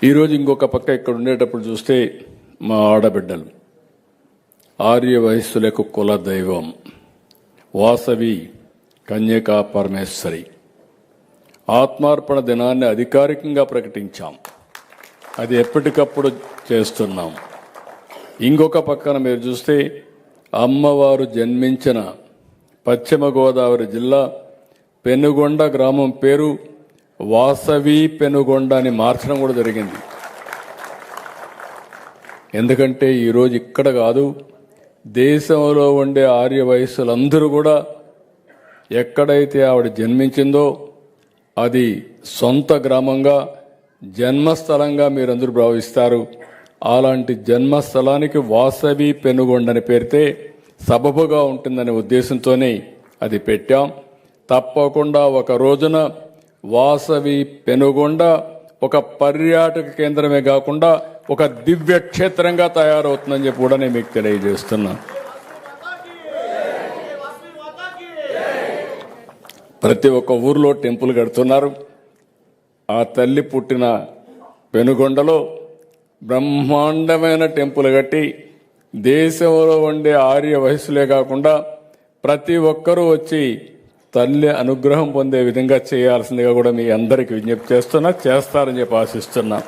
ఈరోజు ఇంకొక పక్క ఇక్కడ ఉండేటప్పుడు చూస్తే మా ఆడబిడ్డలు ఆర్య వయస్సులకు కుల దైవం వాసవి కన్యకా పరమేశ్వరి ఆత్మార్పణ దినాన్ని అధికారికంగా ప్రకటించాం. అది ఎప్పటికప్పుడు చేస్తున్నాం. ఇంకొక పక్కన మీరు చూస్తే అమ్మవారు జన్మించిన పశ్చిమ గోదావరి జిల్లా పెనుగొండ గ్రామం పేరు వాసవి పెనుగొండ అని మార్చడం కూడా జరిగింది. ఎందుకంటే ఈరోజు ఇక్కడ కాదు, దేశంలో ఉండే ఆర్య వయస్సులందరూ కూడా ఎక్కడైతే ఆవిడ జన్మించిందో అది సొంత గ్రామంగా జన్మస్థలంగా మీరందరూ భావిస్తారు. అలాంటి జన్మస్థలానికి వాసవి పెనుగొండ అని పేరితే సబబుగా ఉంటుందనే ఉద్దేశంతోనే అది పెట్టాం. తప్పకుండా ఒక రోజున వాసవి పెనుగొండ ఒక పర్యాటక కేంద్రమే కాకుండా ఒక దివ్య క్షేత్రంగా తయారవుతుందని చెప్పి కూడా నేను మీకు తెలియజేస్తున్నా. ప్రతి ఒక్క ఊర్లో టెంపుల్ కడుతున్నారు. ఆ తల్లి పుట్టిన పెనుగొండలో బ్రహ్మాండమైన టెంపుల్ కట్టి దేశంలో ఉండే ఆర్య వయస్సులే కాకుండా ప్రతి ఒక్కరూ వచ్చి తల్లి అనుగ్రహం పొందే విధంగా చేయాల్సిందిగా కూడా మీ అందరికీ విజ్ఞప్తి చేస్తారని చెప్పి ఆశిస్తున్నా.